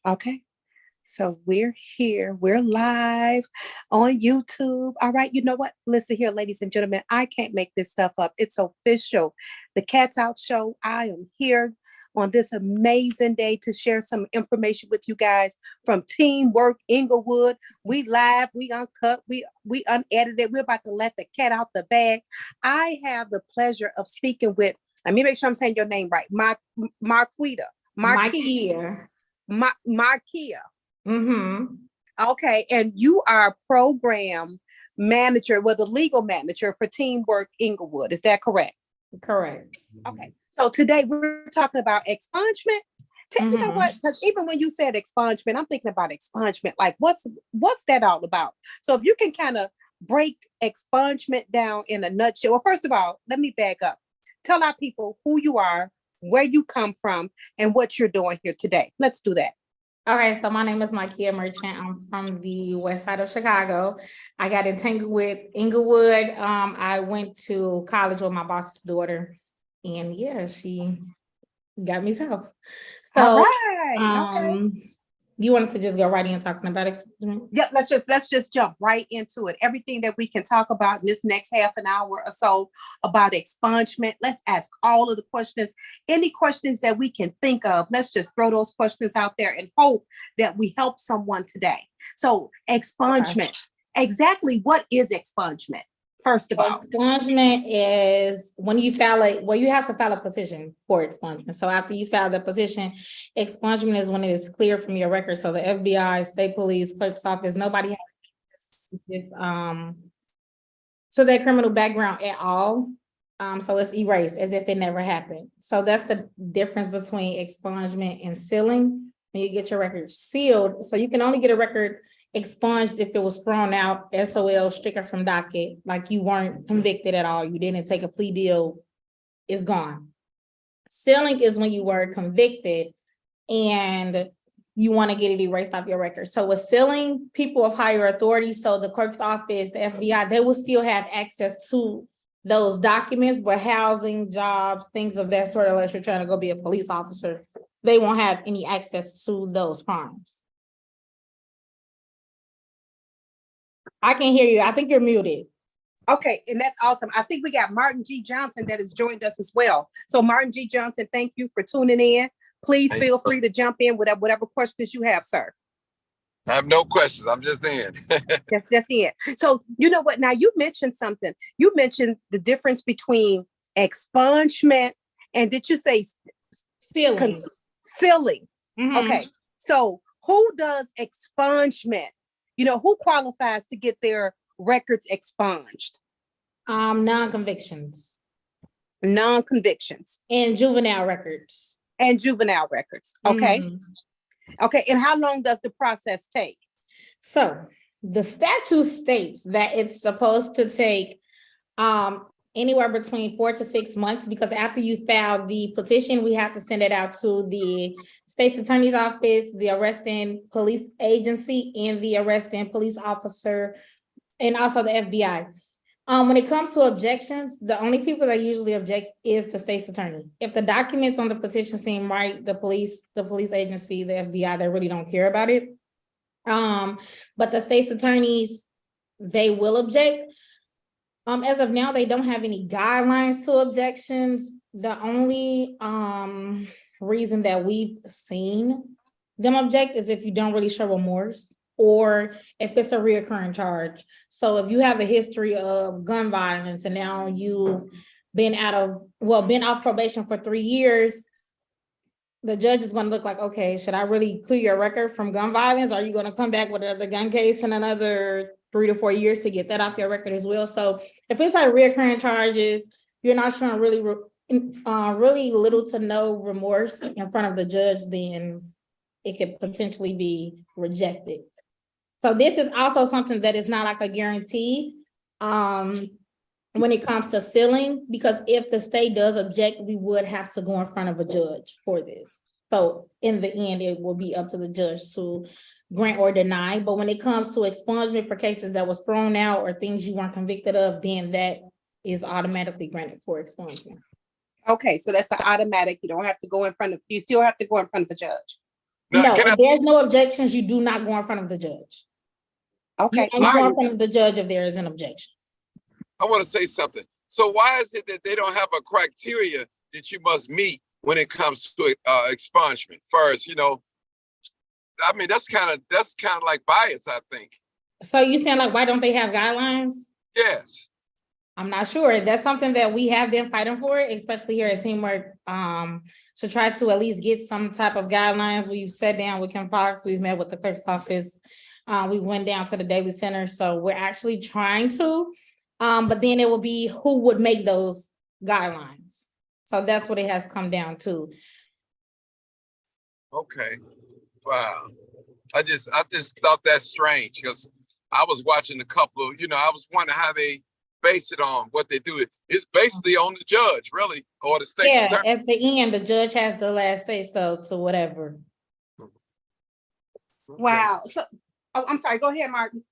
Okay. So we're here. We're live on YouTube. All right. You know what? Listen here, ladies and gentlemen. I can't make this stuff up. It's official. The Cat's Out Show. I am here on this amazing day to share some information with you guys from Team Work Englewood. We live, we uncut, we unedited. We're about to let the cat out the bag. I have the pleasure of speaking with, let me make sure I'm saying your name right. Marquita. Mykia. Mykia. Mm-hmm. Okay, and you are program manager, well, the legal manager for Teamwork Englewood. Is that correct? Correct. Okay, so today we're talking about expungement. You know what? Because even when you said expungement, I'm thinking about expungement. Like, what's that all about? So if you can kind of break expungement down in a nutshell. Well, first of all, let me back up. Tell our people who you are, where you come from, and what you're doing here today. Let's do that. All right, so my name is Mykia Merchant. I'm from the west side of Chicago. I got entangled with Englewood. I went to college with my boss's daughter, and yeah, she got me south. So, all right. Okay. You wanted to just go right in talking about expungement? Yeah, let's just jump right into it. Everything that we can talk about in this next half an hour or so about expungement. Let's ask all of the questions. Any questions that we can think of, let's just throw those questions out there and hope that we help someone today. So expungement. Okay. Exactly what is expungement? First of all, expungement is when you file you have to file a petition for expungement. So after you file the petition, expungement is when it is clear from your record. So the FBI, state police, clerk's office, nobody has this to their criminal background at all. So it's erased as if it never happened. So that's the difference between expungement and sealing. When you get your record sealed, so you can only get a record expunged if it was thrown out, SOL, stricken from docket, like you weren't convicted at all, you didn't take a plea deal, it's gone. Sealing is when you were convicted and you want to get it erased off your record. So with sealing, people of higher authority, so the clerk's office, the FBI, they will still have access to those documents, but housing, jobs, things of that sort, unless you're trying to go be a police officer, they won't have any access to those crimes. I can hear you. I think you're muted. Okay, and that's awesome. I think we got Martin G. Johnson that has joined us as well. So Martin G. Johnson, thank you for tuning in. Please feel free to jump in with whatever questions you have, sir. I have no questions. I'm just in. That's just it. So you know what? Now you mentioned something. You mentioned the difference between expungement and did you say sealing? Sealing. Okay. So who does expungement? You know, who qualifies to get their records expunged? Non-convictions. Non-convictions. And juvenile records. And juvenile records. Okay. Okay. And how long does the process take? So the statute states that it's supposed to take anywhere between 4 to 6 months, because after you file the petition, we have to send it out to the state's attorney's office, the arresting police agency, and the arresting police officer, and also the FBI. When it comes to objections, the only people that usually object is the state's attorney. If the documents on the petition seem right, the police agency, the FBI, they really don't care about it. But the state's attorneys, they will object. As of now, they don't have any guidelines to objections. The only reason that we've seen them object is if you don't really show remorse or if it's a reoccurring charge. So if you have a history of gun violence and now you've been off probation for 3 years, the judge is going to look like, okay, should I really clear your record from gun violence? Are you going to come back with another gun case in another 3 to 4 years to get that off your record as well? So if it's like reoccurring charges, you're not showing really little to no remorse in front of the judge, then it could potentially be rejected. So this is also something that is not like a guarantee when it comes to sealing, because if the state does object, we would have to go in front of a judge for this. So in the end, it will be up to the judge to grant or deny. But when it comes to expungement for cases that was thrown out or things you weren't convicted of, then that is automatically granted for expungement. Okay, so that's an automatic. You don't have to go in front of, you still have to go in front of a judge. Now, No, can I? if there's no objections, you do not go in front of the judge. You Okay, only go in Martin, front of the judge if there is an objection. I want to say something. So why is it that they don't have a criteria that you must meet when it comes to expungement? First, I mean that's kind of like bias, I think. So you saying like, why don't they have guidelines? Yes. I'm not sure. That's something that we have been fighting for, especially here at Teamwork, to try to at least get some type of guidelines. We've sat down with Kim Fox, we've met with the clerk's office. We went down to the Daily Center. So we're actually trying to, but then it will be who would make those guidelines. So that's what it has come down to. Okay. Wow. I just thought that's strange because I was watching a couple of, I was wondering how they base it on what they do. It's basically on the judge, really, or the state Yeah, attorney. at the end, the judge has the last say so to whatever. wow. So, oh, I'm sorry. Go ahead, Martin.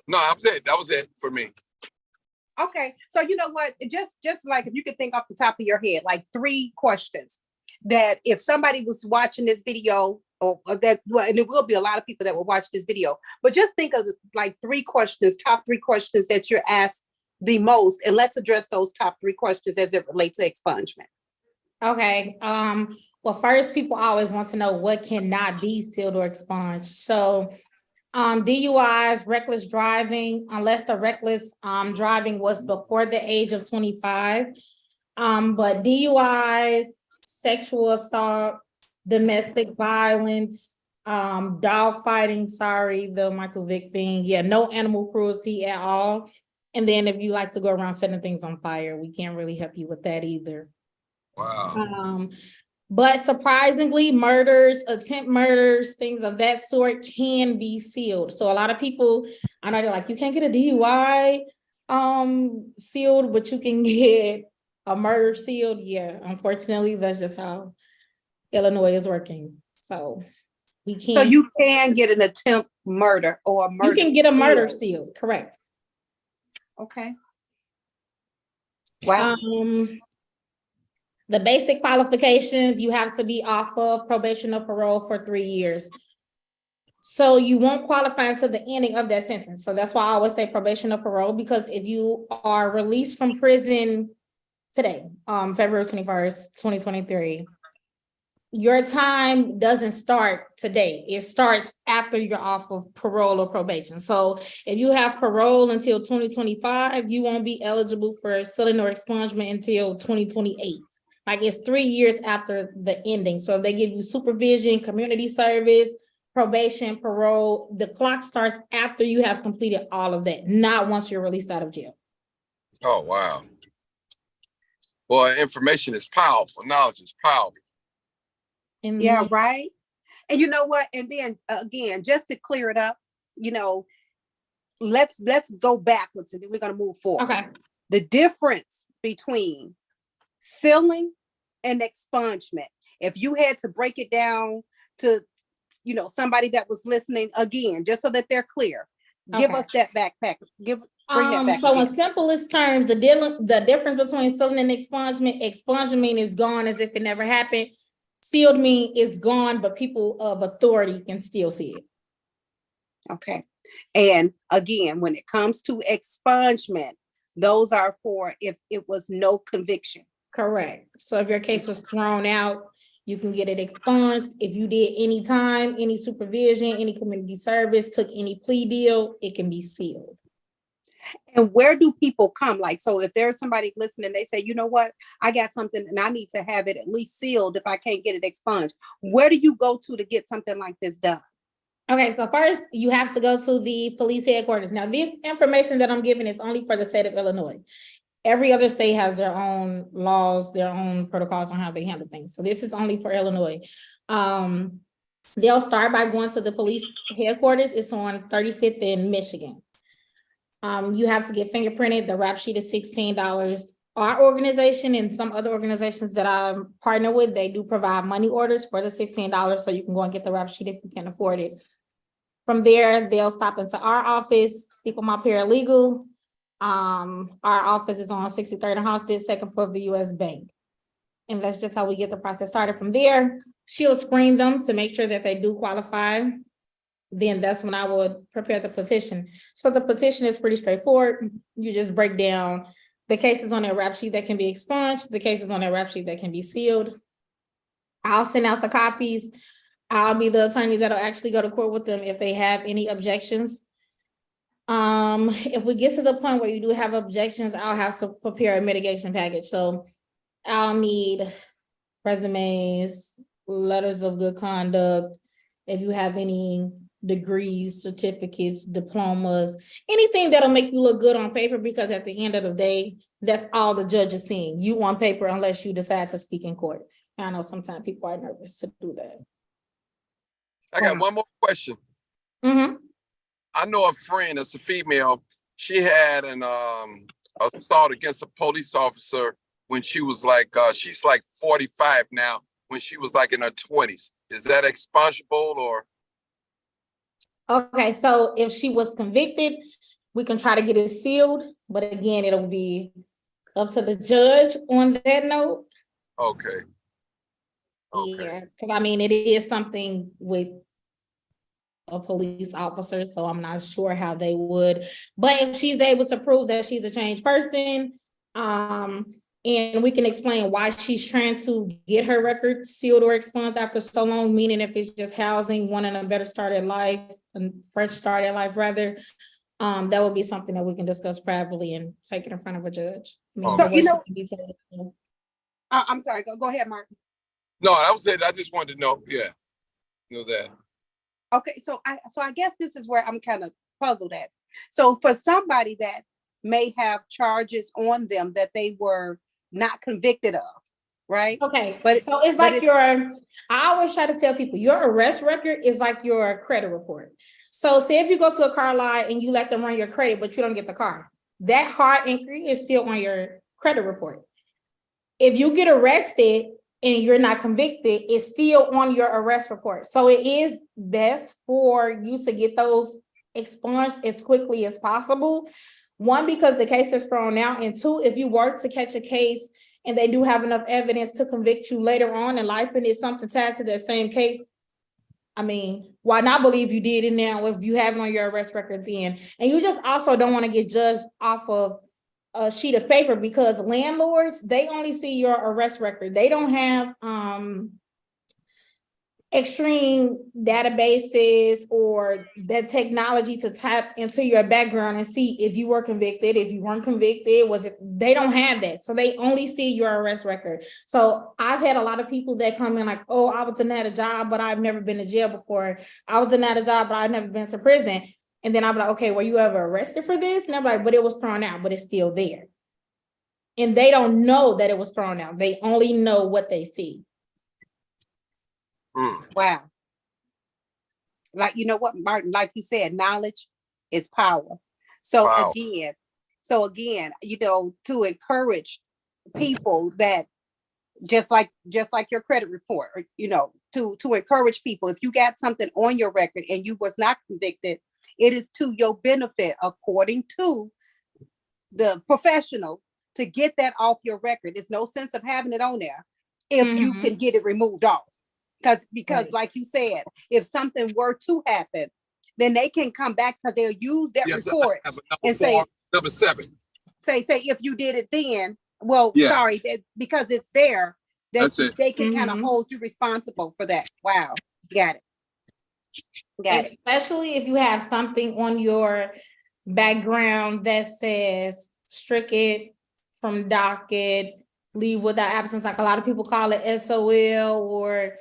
No, I'm saying that was it for me. Okay, so you know what? Just like if you could think off the top of your head, like 3 questions that if somebody was watching this video, or that, well, and there will be a lot of people that will watch this video, but just think of like 3 questions, top 3 questions that you're asked the most, and let's address those top 3 questions as it relates to expungement. Okay, well, first, people always want to know what cannot be sealed or expunged. So DUIs, reckless driving, unless the reckless driving was before the age of 25. But DUIs, sexual assault, domestic violence, dog fighting, sorry, the Michael Vick thing. Yeah, no animal cruelty at all. And then if you like to go around setting things on fire, we can't really help you with that either. Wow. But surprisingly, murders, attempt murders, things of that sort can be sealed. So a lot of people, I know they're like, you can't get a DUI sealed, but you can get a murder sealed. Yeah, unfortunately, that's just how Illinois is working. So we So can't. you can get an attempt murder or a murder. You can get a murder sealed. sealed, correct? Okay. Wow. The basic qualifications, you have to be off of probation or parole for 3 years. So you won't qualify until the ending of that sentence. So that's why I always say probation or parole, because if you are released from prison today, February 21st, 2023, your time doesn't start today. It starts after you're off of parole or probation. So if you have parole until 2025, you won't be eligible for sealing or expungement until 2028. Like it's 3 years after the ending. So if they give you supervision, community service, probation, parole, the clock starts after you have completed all of that, not once you're released out of jail. Oh, wow. Boy, information is powerful. Knowledge is powerful. Yeah, right. And you know what? And then again, just to clear it up, let's go backwards and then we're going to move forward. Okay. The difference between sealing and expungement, if you had to break it down to somebody that was listening, again, just so that they're clear, give us that backpack. Bring that back. So in simplest terms, the difference between sealing and expungement is gone as if it never happened. Sealed mean it's gone, but people of authority can still see it. Okay. And again, when it comes to expungement, those are for if it was no conviction. Correct. So if your case was thrown out, you can get it expunged. If you did any time, any supervision, any community service, took any plea deal, it can be sealed. And where do people come? Like, so if there's somebody listening, they say, you know what, I got something and I need to have it at least sealed if I can't get it expunged. Where do you go to get something like this done? Okay, so first you have to go to the police headquarters. Now, this information that I'm giving is only for the state of Illinois. Every other state has their own laws, their own protocols on how they handle things. So this is only for Illinois. They'll start by going to the police headquarters. It's on 35th in Michigan. You have to get fingerprinted. The rap sheet is $16. Our organization and some other organizations that I partner with, they do provide money orders for the $16, so you can go and get the rap sheet if you can afford it. From there, they'll stop into our office, speak with my paralegal. Our office is on 63rd and Halsted, second floor of the US Bank. And that's just how we get the process started. From there, she'll screen them to make sure that they do qualify. Then that's when I would prepare the petition. So the petition is pretty straightforward. You just break down the cases on that rap sheet that can be expunged, the cases on that rap sheet that can be sealed. I'll send out the copies. I'll be the attorney that'll actually go to court with them if they have any objections. If we get to the point where you do have objections, I'll have to prepare a mitigation package. So I'll need resumes, letters of good conduct, if you have any degrees, certificates, diplomas, anything that'll make you look good on paper, because at the end of the day, that's all the judge is seeing. You on paper unless you decide to speak in court. I know sometimes people are nervous to do that. I got one more question. Mm-hmm. I know a friend that's a female. She had an assault against a police officer when she was like, she's like 45 now, when she was like in her 20s. Is that expungable or? Okay, so if she was convicted, we can try to get it sealed, but again, it'll be up to the judge on that note. Okay. Okay. Yeah, because I mean, it is something with a police officer, so I'm not sure how they would. But if she's able to prove that she's a changed person, and we can explain why she's trying to get her record sealed or expunged after so long, meaning if it's just housing, wanting a better start at life, a fresh start at life rather, that would be something that we can discuss privately and take it in front of a judge. I mean, So, you know, know, I'm sorry, go ahead, Martin. No, that was it. I just wanted to know. Yeah, know that. Okay, so I guess this is where I'm kind of puzzled at. So for somebody that may have charges on them that they were not convicted of, right? okay, But so it's like I always try to tell people your arrest record is like your credit report. So say if you go to a car lot and you let them run your credit, but you don't get the car, that hard inquiry is still on your credit report. If you get arrested and you're not convicted, it's still on your arrest report. So it is best for you to get those expunged as quickly as possible. One, because the case is thrown out, and two, if you were to catch a case and they do have enough evidence to convict you later on in life and it's something tied to that same case, I mean, why not believe you did it now if you have it on your arrest record then? And you just also don't want to get judged off of a sheet of paper, because landlords, they only see your arrest record. They don't have extreme databases or that technology to tap into your background and see if you were convicted, if you weren't convicted, they don't have that. So they only see your arrest record. So I've had a lot of people that come in like, oh, I was denied a job, but I've never been to jail before. I was denied a job, but I've never been to prison. And then I'm like, okay, were you ever arrested for this? And I'm like, but it was thrown out, but it's still there. And they don't know that it was thrown out. They only know what they see. Wow. Like, you know what, Martin, like you said, knowledge is power. So again, you know, to encourage people that just like your credit report, or, you know, to encourage people, if you got something on your record and you was not convicted, it is to your benefit, according to the professional, to get that off your record. There's no sense of having it on there if you can get it removed off. Because right, like you said, if something were to happen, then they can come back, because they'll use that report and say, number 7. Say if you did it then, well, sorry, because it's there, they can kind of hold you responsible for that. Wow, got it. Especially if you have something on your background that says stricken from docket, leave without absence, like a lot of people call it SOL, or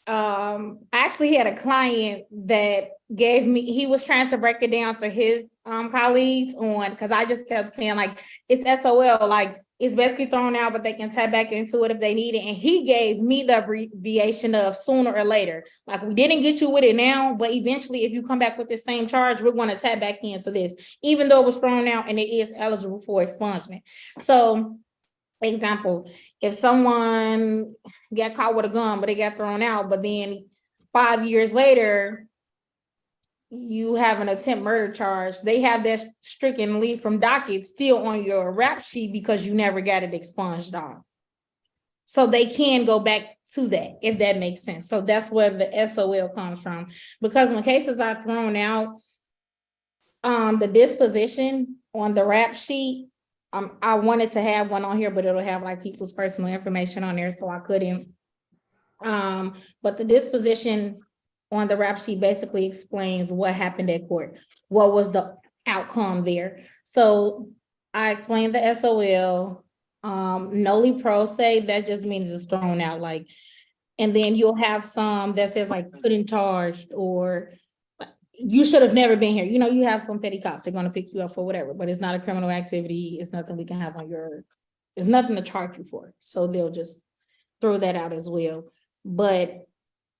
I actually had a client that he was trying to break it down to his colleagues because I just kept saying like, it's SOL, like it's basically thrown out, but they can tap back into it if they need it. And he gave me the abbreviation of sooner or later. Like, we didn't get you with it now, but eventually if you come back with the same charge, we're going to tap back into this, even though it was thrown out and it is eligible for expungement. So, example, if someone got caught with a gun, but it got thrown out, but then 5 years later, you have an attempt murder charge, they have that stricken leave from docket still on your rap sheet because you never got it expunged off. So they can go back to that, if that makes sense. So that's where the SOL comes from. Because when cases are thrown out, the disposition on the rap sheet, I wanted to have one on here, but it'll have like people's personal information on there, so I couldn't. But the disposition on the rap sheet basically explains what happened at court, what was the outcome there. So I explained the SOL, noli pros, that just means it's thrown out, like, and then you'll have some that says like put in charge, or you should have never been here. You know, you have some petty cops, they're gonna pick you up for whatever, but it's not a criminal activity. It's nothing we can have on your, it's nothing to charge you for. So they'll just throw that out as well. But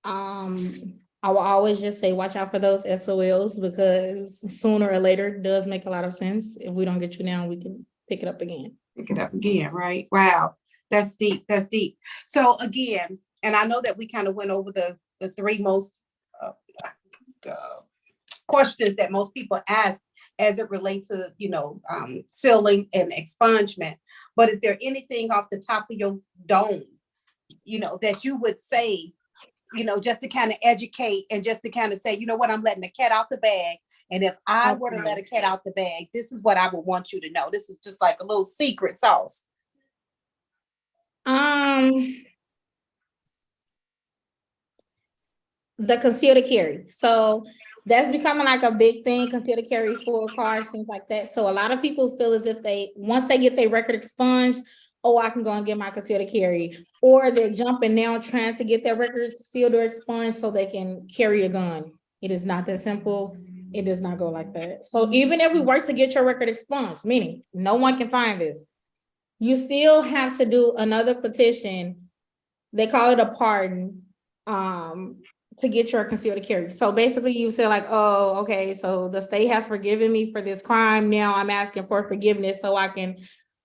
I will always just say, watch out for those SOLs, because sooner or later it does make a lot of sense. If we don't get you now, we can pick it up again. Pick it up again, right? Wow. That's deep. That's deep. So again, and I know that we kind of went over the three most questions that most people ask as it relates to, sealing and expungement. But is there anything off the top of your dome, that you would say, just to kind of educate and just to kind of say, you know what, I'm letting the cat out the bag. And if I were to let a cat out the bag, this is what I would want you to know. This is just like a little secret sauce. The conceal to carry. So that's becoming like a big thing, conceal to carry, full cars, things like that. So a lot of people feel as if once they get their record expunged, oh, I can go and get my conceal to carry. Or they're jumping now trying to get their records sealed or expunged so they can carry a gun. It is not that simple. It does not go like that. So even if we work to get your record expunged, meaning no one can find this, you still have to do another petition. They call it a pardon, to get your concealed to carry. So basically you say like, oh, okay, so the state has forgiven me for this crime. Now I'm asking for forgiveness so I can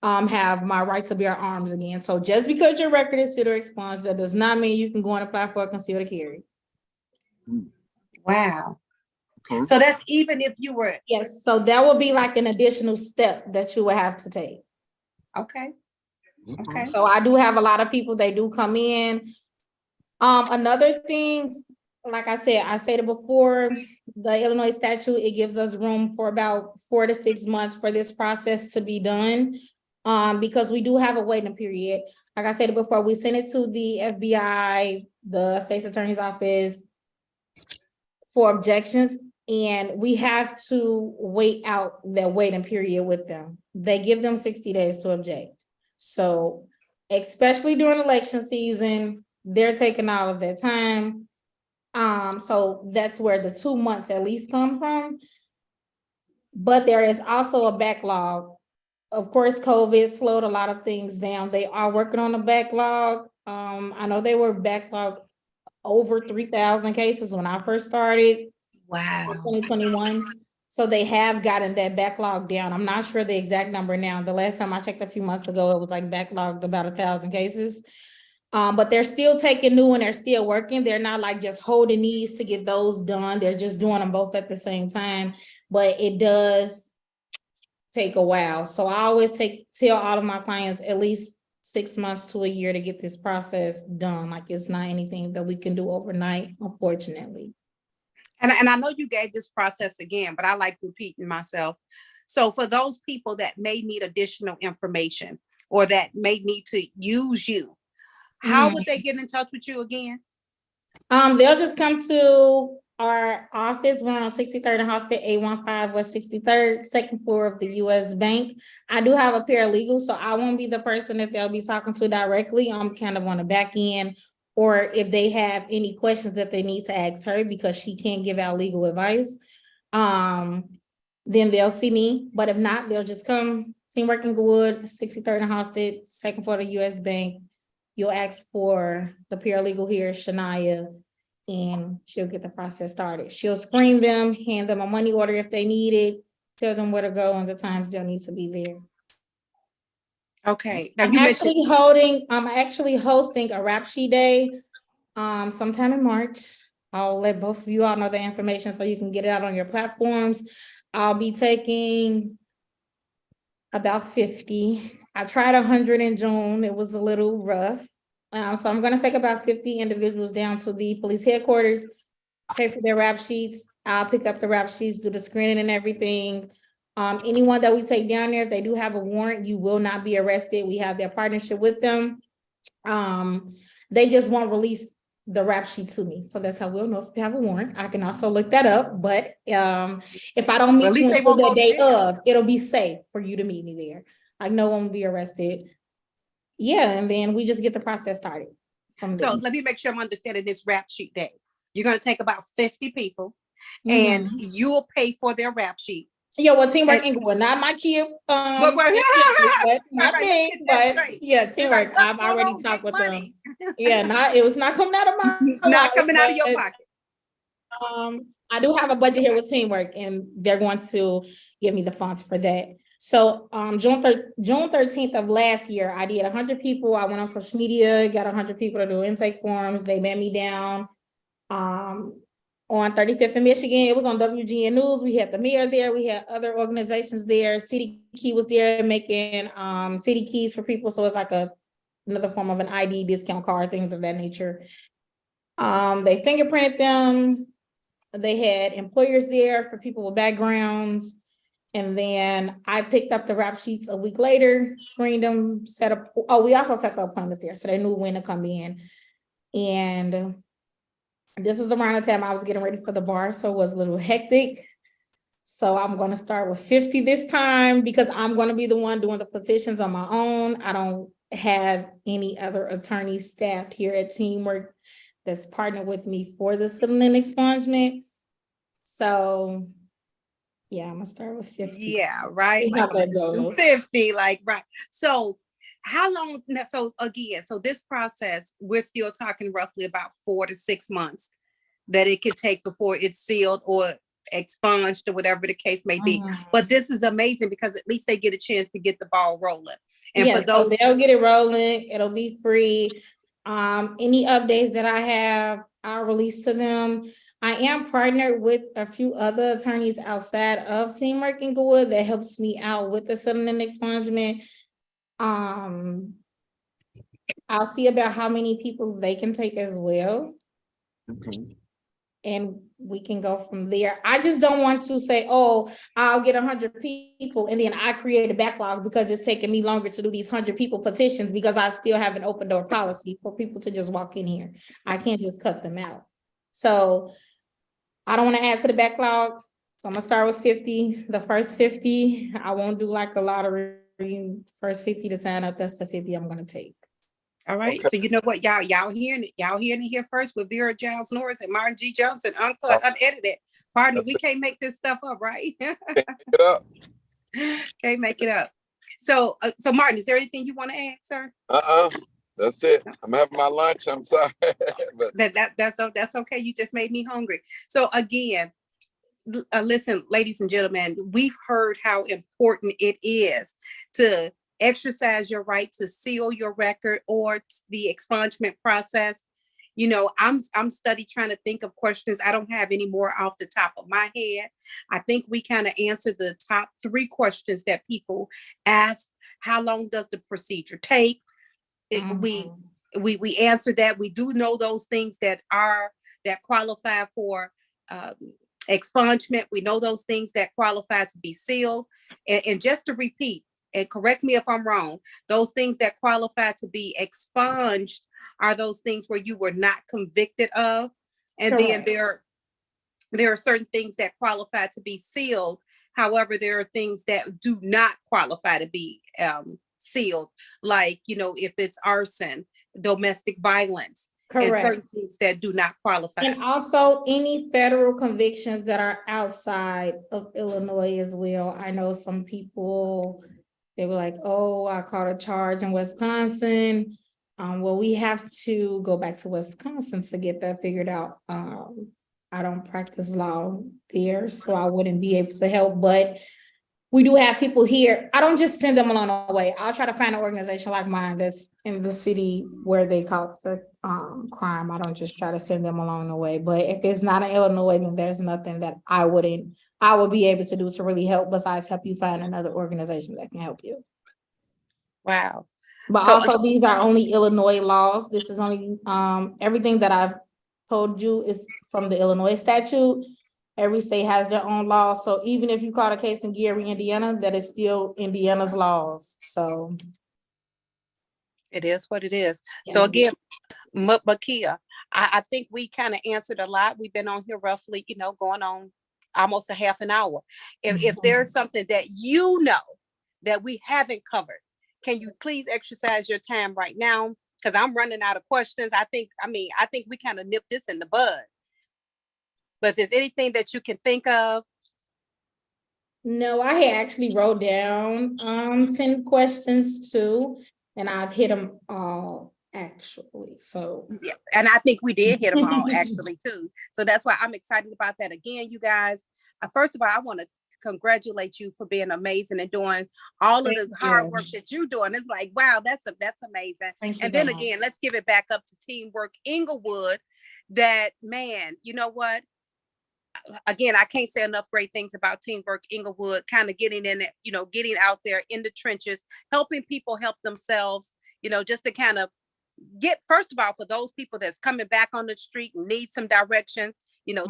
have my right to bear arms again. So just because your record is sealed or expunged, that does not mean you can go and apply for a concealed to carry. Wow. Okay. So that's even if you were. Yes, so that would be like an additional step that you would have to take. Okay. Okay. So I do have a lot of people, they do come in. Another thing, like I said before, the Illinois statute, it gives us room for about 4 to 6 months for this process to be done. Because we do have a waiting period. Like I said before, we send it to the FBI, the state's attorney's office for objections, and we have to wait out that waiting period with them. They give them 60 days to object. So especially during election season, they're taking all of their time. So that's where the 2 months at least come from. But there is also a backlog. Of course, COVID slowed a lot of things down. They are working on a backlog. I know they were backlogged over 3,000 cases when I first started. Wow. 2021. So they have gotten that backlog down. I'm not sure the exact number now. The last time I checked a few months ago, it was like backlogged about 1,000 cases. But they're still taking new and they're still working. They're not like just holding these to get those done. They're just doing them both at the same time. But it does take a while. So I always tell all of my clients at least 6 months to a year to get this process done. Like it's not anything that we can do overnight, unfortunately. And I know you gave this process again, but I like repeating myself. So for those people that may need additional information or that may need to use you, how would they get in touch with you again? They'll just come to our office. We're on 63rd and Hosted, 815 West 63rd, second floor of the US Bank. I do have a paralegal, so I won't be the person that they'll be talking to directly. I'm kind of on the back end, or if they have any questions that they need to ask her because she can't give out legal advice, then they'll see me. But if not, they'll just come see Work Engelwood, 63rd and Hosted, second floor of the US Bank. You'll ask for the paralegal here, Shania, and she'll get the process started. She'll screen them, hand them a money order if they need it, tell them where to go and the times they'll need to be there. Okay. Now I'm actually hosting a rap sheet day sometime in March. I'll let both of you all know the information so you can get it out on your platforms. I'll be taking about 50. I tried 100 in June. It was a little rough. So I'm gonna take about 50 individuals down to the police headquarters, pay for their rap sheets. I'll pick up the rap sheets, do the screening and everything. Anyone that we take down there, if they do have a warrant, you will not be arrested. We have their partnership with them. They just won't release the rap sheet to me. So that's how we'll know if you have a warrant. I can also look that up, but if I don't Well, at meet least you they until won't the go to day jail. of, it'll be safe for you to meet me there. Like no one will be arrested. Yeah, and then we just get the process started from there. So let me make sure I'm understanding this rap sheet day. You're going to take about 50 people and Mhm. you will pay for their rap sheet. Yeah, well, Teamwork And, Engelwood, not my kid, but, but right, my right, let's thing, get that but straight. yeah, You're like, Teamwork, what's I've going already on? Big talked with them. money. Yeah, it was not coming out of my Not wallet, coming out of your but pocket. I do have a budget here with Teamwork, and they're going to give me the funds for that. So June 13th of last year, I did 100 people. I went on social media, got 100 people to do intake forms. They met me down on 35th in Michigan. It was on WGN News. We had the mayor there. We had other organizations there. City Key was there making city keys for people. So it's like another form of an ID discount card, things of that nature. They fingerprinted them. They had employers there for people with backgrounds. And then I picked up the rap sheets a week later, screened them, set up. Oh, we also set the appointments there. So they knew when to come in. And this was around the time I was getting ready for the bar. So it was a little hectic. So I'm going to start with 50 this time because I'm going to be the one doing the petitions on my own. I don't have any other attorneys staffed here at Teamwork that's partnered with me for the settlement expungement. So yeah, I'm gonna start with 50. Yeah, right. See how Like I'm that gonna do goes. 50, like right. So how long so again, so this process, we're still talking roughly about 4 to 6 months that it could take before it's sealed or expunged or whatever the case may be. But this is amazing because at least they get a chance to get the ball rolling. And Yeah, for so those, they'll get it rolling. It'll be free. Any updates that I have, I'll release to them. I am partnered with a few other attorneys outside of Teamwork Englewood that helps me out with the settlement expungement. I'll see about how many people they can take as well. And we can go from there. I just don't want to say, oh, I'll get 100 people and then I create a backlog because it's taking me longer to do these 100 people petitions because I still have an open door policy for people to just walk in here. I can't just cut them out. So I don't want to add to the backlog. So I'm gonna start with 50. The first 50, I won't do like a lottery. First 50 to sign up, that's the 50 I'm gonna take. all right. Okay. So you know what, y'all hearing it here first with Vera Giles Norris and Martin G. Johnson, uncut, unedited. Partner, we can't make this stuff up, right? Pick it up. Can't make it up. So Martin, is there anything you want to add, sir? That's it. I'm having my lunch. I'm sorry. But That's okay. You just made me hungry. So again, listen, ladies and gentlemen, we've heard how important it is to exercise your right to seal your record or the expungement process. You know, I'm study trying to think of questions. I don't have any more off the top of my head. I think we kind of answered the top 3 questions that people ask. How long does the procedure take? We answered that. We do know those things that qualify for expungement. We know those things that qualify to be sealed. And just to repeat, and correct me if I'm wrong, those things that qualify to be expunged are those things where you were not convicted of. And Correct. then there are certain things that qualify to be sealed. However, there are things that do not qualify to be sealed, like, you know, if it's arson, domestic violence, and Correct. certain things that do not qualify. And also any federal convictions that are outside of Illinois as well. I know some people, they were like, oh, I caught a charge in Wisconsin. Well, we have to go back to Wisconsin to get that figured out. I don't practice law there, so I wouldn't be able to help, but we do have people here. I don't just send them along the way. I'll try to find an organization like mine that's in the city where they caught the crime. I don't just try to send them along the way. But if it's not in Illinois, then there's nothing that I would be able to do to really help besides help you find another organization that can help you. Wow. But So also these are only Illinois laws. This is only, everything that I've told you is from the Illinois statute. Every state has their own law. So even if you caught a case in Gary, Indiana, that is still Indiana's laws. So. it is what it is. So Yeah. again, Mykia, I think we kind of answered a lot. We've been on here roughly, going on almost a half an hour. If there's something that you know that we haven't covered, can you please exercise your time right now? Because I'm running out of questions. I think we kind of nipped this in the bud. But if there's anything that you can think of. No, I had actually wrote down 10 questions too, and I've hit them all actually. So yeah, and I think we did hit them all actually too. So that's why I'm excited about that. Again, you guys, first of all, I want to congratulate you for being amazing and doing all of the hard work that you're doing. It's like, wow, that's amazing. And then again, let's give it back up to Teamwork Englewood. That, man, you know what? Again, I can't say enough great things about Teamwork Englewood, kind of getting in it, getting out there in the trenches, helping people help themselves, just to kind of get, first of all, for those people that's coming back on the street and need some direction,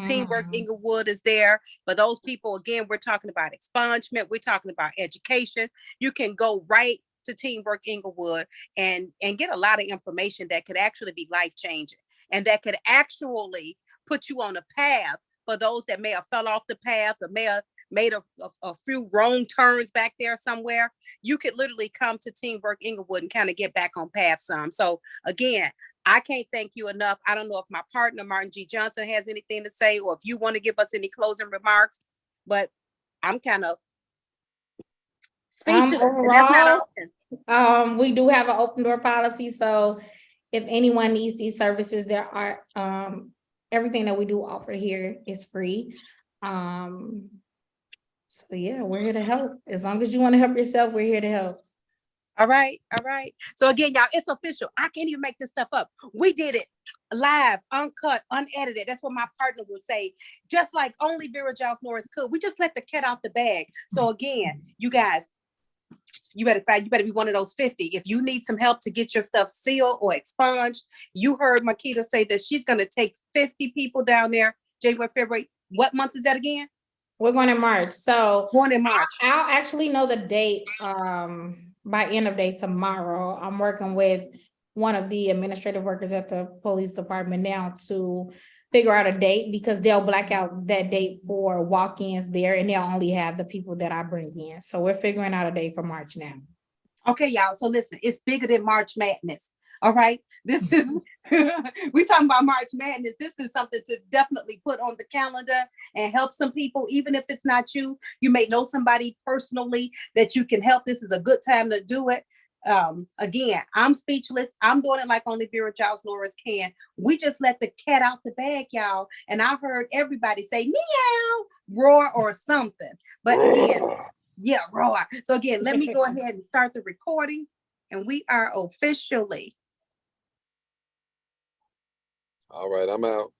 Teamwork Englewood is there. For those people, again, we're talking about expungement, we're talking about education. You can go right to Teamwork Englewood and get a lot of information that could actually be life-changing and that could actually put you on a path for those that may have fell off the path or may have made a few wrong turns back there somewhere. You could literally come to Teamwork Englewood and kind of get back on path some. So again, I can't thank you enough. I don't know if my partner, Martin G. Johnson, has anything to say, or if you want to give us any closing remarks, but I'm kind of speechless. And that's not often. We do have an open door policy. So if anyone needs these services, there are, everything that we do offer here is free. So yeah, we're here to help. As long as you want to help yourself, we're here to help. All right. So again, y'all, it's official. I can't even make this stuff up. We did it live, uncut, unedited. That's what my partner would say. Just like only Vera Giles Norris could. We just let the cat out the bag. So again, you guys, you better be one of those 50. If you need some help to get your stuff sealed or expunged, you heard Mykia say that she's going to take 50 people down there, January, February. What month is that again? We're going in March. So going in March. I'll actually know the date by end of day tomorrow. I'm working with one of the administrative workers at the police department now to figure out a date, because they'll black out that date for walk-ins there and they'll only have the people that I bring in. So we're figuring out a date for March now. Okay, y'all. So listen, it's bigger than March Madness. All right. This is, we're talking about March Madness. This is something to definitely put on the calendar and help some people, even if it's not you. You may know somebody personally that you can help. This is a good time to do it. Again, I'm speechless. I'm doing it like only Vera Giles Norris can. We just let the cat out the bag, y'all. And I heard everybody say meow, roar, or something. But again, yeah, roar. So again, let me go ahead and start the recording. And we are officially. All right, I'm out.